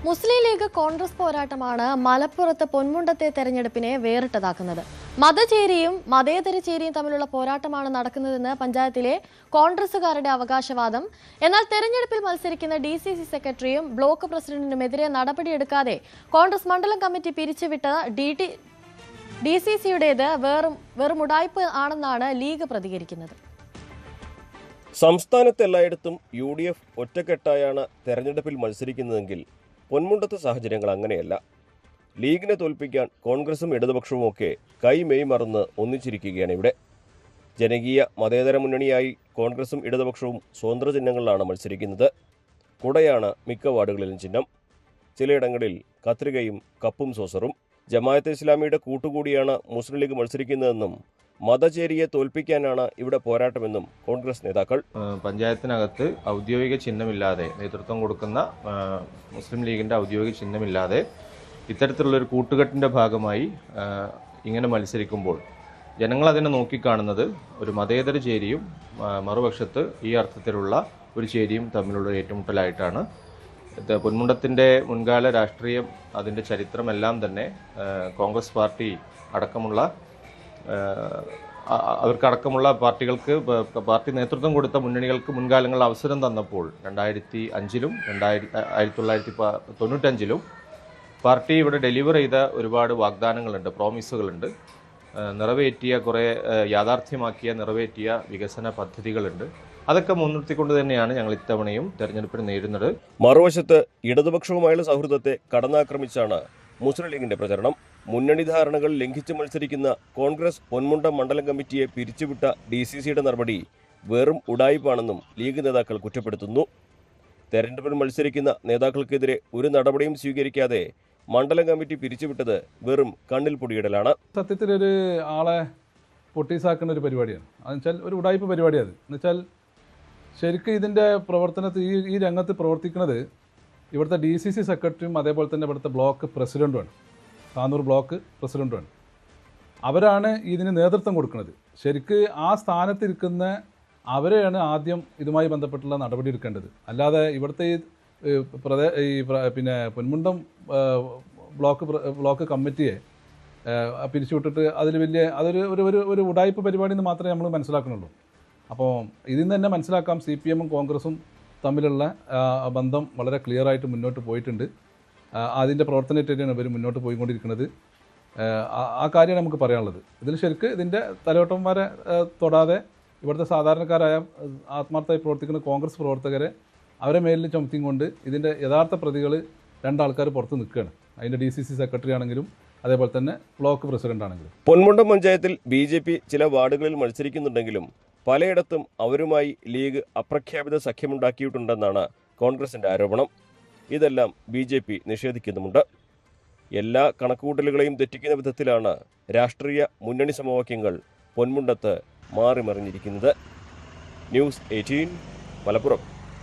മുസ്ലിം league Congress പോരാട്ടമാണ് മലപ്പുറത്ത് പൊന്മുണ്ടത്തെ തെരഞ്ഞെടുപ്പിനെ വേറിട്ടതാക്കുന്നത്. മതചേരിയും മതേതര ചേരിയും തമ്മിലുള്ള പോരാട്ടമാണ് നടക്കുന്നതെന്ന് പഞ്ചായത്തിലെ കോൺഗ്രസുകാരുടെ അവകാശവാദം. എന്നാൽ തെരഞ്ഞെടുപ്പിൽ മത്സരിക്കുന്ന DCC സെക്രട്ടറിയും ബ്ലോക്ക് പ്രസിഡന്റിനുമെതിരെ നടപടിയെടുക്കാതെ കോൺഗ്രസ് മണ്ഡലം കമ്മിറ്റി പിരിച്ചുവിട്ട DCCയുടേത് വെറും ഉടായ്പ ആണെന്നാണ് ലീഗ് പ്രതികരിക്കുന്നത്. സംസ്ഥാനത്തെല്ലായിടത്തും UDF ഒറ്റക്കെട്ടായാണ് തെരഞ്ഞെടുപ്പിൽ മത്സരിക്കുന്നതെങ്കിൽ പൊന്മുണ്ടത്തെ സാഹചര്യങ്ങൾ അങ്ങനെയല്ല. ലീഗിനെ തോൽപ്പിക്കാൻ കോൺഗ്രസും ഇടതുപക്ഷവുമൊക്കെ കൈമെയ് മറന്ന് ഒന്നിച്ചിരിക്കുകയാണ് ഇവിടെ. ജനകീയ മതേതര മുന്നണിയായി കോൺഗ്രസും ഇടതുപക്ഷവും സ്വതന്ത്ര ചിഹ്നങ്ങളിലാണ് മത്സരിക്കുന്നത്. കുടയാണ് മിക്ക വാർഡുകളിലും ചിഹ്നം. ചിലയിടങ്ങളിൽ കത്രികയും കപ്പും സോസറും. ജമാഅത്തെ ഇസ്ലാമിയുടെ കൂട്ടുകൂടിയാണ് മുസ്ലിം ലീഗ് മത്സരിക്കുന്നതെന്നും മതചേരിയെ തോൽപ്പിക്കാനാണ് ഇവിടെ പോരാട്ടമെന്നും കോൺഗ്രസ് നേതാക്കൾ. പഞ്ചായത്തിനകത്ത് ഔദ്യോഗിക ചിഹ്നമില്ലാതെ നേതൃത്വം കൊടുക്കുന്ന മുസ്ലിം ലീഗിൻ്റെ ഔദ്യോഗിക ചിഹ്നമില്ലാതെ ഇത്തരത്തിലുള്ളൊരു കൂട്ടുകെട്ടിൻ്റെ ഭാഗമായി ഇങ്ങനെ മത്സരിക്കുമ്പോൾ ജനങ്ങൾ അതിനെ നോക്കിക്കാണുന്നത് ഒരു മതേതര ചേരിയും മറുപക്ഷത്ത് ഈ അർത്ഥത്തിലുള്ള ഒരു ചേരിയും തമ്മിലുള്ള ഏറ്റുമുട്ടലായിട്ടാണ്. പൊന്മുണ്ടത്തിൻ്റെ മുൻകാല രാഷ്ട്രീയം, അതിൻ്റെ ചരിത്രമെല്ലാം തന്നെ കോൺഗ്രസ് പാർട്ടി അടക്കമുള്ള അവർക്കടക്കമുള്ള പാർട്ടികൾക്ക് പാർട്ടി നേതൃത്വം കൊടുത്ത മുന്നണികൾക്ക് മുൻകാലങ്ങളിൽ അവസരം തന്നപ്പോൾ 2005-ലും 1995-ലും പാർട്ടി ഇവിടെ ഡെലിവർ ചെയ്ത ഒരുപാട് വാഗ്ദാനങ്ങളുണ്ട്, പ്രോമിസുകളുണ്ട്, നിറവേറ്റിയ കുറേ നിറവേറ്റിയ വികസന പദ്ധതികളുണ്ട്. അതൊക്കെ മുൻനിർത്തിക്കൊണ്ട് തന്നെയാണ് ഞങ്ങൾ ഇത്തവണയും തെരഞ്ഞെടുപ്പിന് നേരിടുന്നത്. മറുവശത്ത് ഇടതുപക്ഷവുമായുള്ള സൗഹൃദത്തെ കടന്നാക്രമിച്ചാണ് മുസ്ലിം ലീഗിന്റെ പ്രചരണം. മുന്നണി ധാരണകൾ ലംഘിച്ച് മത്സരിക്കുന്ന കോൺഗ്രസ് പൊന്മുണ്ടം മണ്ഡലം കമ്മിറ്റിയെ പിരിച്ചുവിട്ട DCCയുടെ നടപടി വെറും ഉടായിപ്പാണെന്നും ലീഗ് നേതാക്കൾ കുറ്റപ്പെടുത്തുന്നു. തെരഞ്ഞെടുപ്പിൽ മത്സരിക്കുന്ന നേതാക്കൾക്കെതിരെ ഒരു നടപടിയും സ്വീകരിക്കാതെ മണ്ഡലം കമ്മിറ്റി പിരിച്ചുവിട്ടത് വെറും കണ്ണിൽ പൊടിയിടലാണ്. സത്യത്തിലൊരു ആളെ പൊട്ടീസാക്കുന്ന ഒരു പരിപാടിയാണ്. അതെന്നുവെച്ചാൽ ഒരു ഉടായ്പ പരിപാടിയാണ്. എന്നുവെച്ചാൽ ശരിക്കും ഇതിൻ്റെ പ്രവർത്തനത്തിൽ ഈ രംഗത്ത് പ്രവർത്തിക്കുന്നത് ഇവിടുത്തെ DCC സെക്രട്ടറിയും അതേപോലെ തന്നെ ഇവിടുത്തെ ബ്ലോക്ക് പ്രസിഡൻറ്റുമാണ്, താനൂർ ബ്ലോക്ക് പ്രസിഡൻറ്റുമാണ്. അവരാണ് ഇതിന് നേതൃത്വം കൊടുക്കുന്നത്. ശരിക്ക് ആ സ്ഥാനത്തിരിക്കുന്ന അവരെയാണ് ആദ്യം ഇതുമായി ബന്ധപ്പെട്ടുള്ള നടപടി എടുക്കേണ്ടത്. അല്ലാതെ ഇവിടുത്തെ പിന്നെ പൊന്മുണ്ടം ബ്ലോക്ക് കമ്മിറ്റിയെ പിരിച്ചുവിട്ടിട്ട് അതിൽ അതൊരു ഉടായ്പ പരിപാടി എന്ന് മാത്രമേ നമ്മൾ മനസ്സിലാക്കുന്നുള്ളൂ. അപ്പോൾ ഇതിൽ നിന്ന് തന്നെ മനസ്സിലാക്കാം CPM-ഉം കോൺഗ്രസും തമ്മിലുള്ള ബന്ധം വളരെ ക്ലിയറായിട്ട് മുന്നോട്ട് പോയിട്ടുണ്ട്. അതിൻ്റെ പ്രവർത്തനമായിട്ടാണ് ഇവർ മുന്നോട്ട് പോയിക്കൊണ്ടിരിക്കുന്നത്. ആ കാര്യമാണ് നമുക്ക് പറയാനുള്ളത്. ഇതിൽ ശരിക്ക് ഇതിൻ്റെ തലയോട്ടന്മാരെ തൊടാതെ ഇവിടുത്തെ സാധാരണക്കാരായ ആത്മാർത്ഥമായി പ്രവർത്തിക്കുന്ന കോൺഗ്രസ് പ്രവർത്തകരെ അവരെ മേലിൽ ചുമത്തിയും കൊണ്ട് ഇതിൻ്റെ യഥാർത്ഥ പ്രതികൾ രണ്ടാൾക്കാർ പുറത്ത് നിൽക്കുകയാണ്. അതിൻ്റെ DCC സെക്രട്ടറി ആണെങ്കിലും അതേപോലെ തന്നെ ബ്ലോക്ക് പ്രസിഡന്റ് ആണെങ്കിലും. പൊന്മുണ്ടം പഞ്ചായത്തിൽ BJP ചില വാർഡുകളിൽ മത്സരിക്കുന്നുണ്ടെങ്കിലും പലയിടത്തും അവരുമായി ലീഗ് അപ്രഖ്യാപിത സഖ്യമുണ്ടാക്കിയിട്ടുണ്ടെന്നാണ് കോൺഗ്രസിന്റെ ആരോപണം. ഇതെല്ലാം BJP നിഷേധിക്കുന്നുമുണ്ട്. എല്ലാ കണക്കുകൂട്ടലുകളെയും തെറ്റിക്കുന്ന വിധത്തിലാണ് രാഷ്ട്രീയ മുന്നണി സമവാക്യങ്ങൾ പൊന്മുണ്ടത്ത് മാറിമറിഞ്ഞിരിക്കുന്നത്. ന്യൂസ് 18 മലപ്പുറം.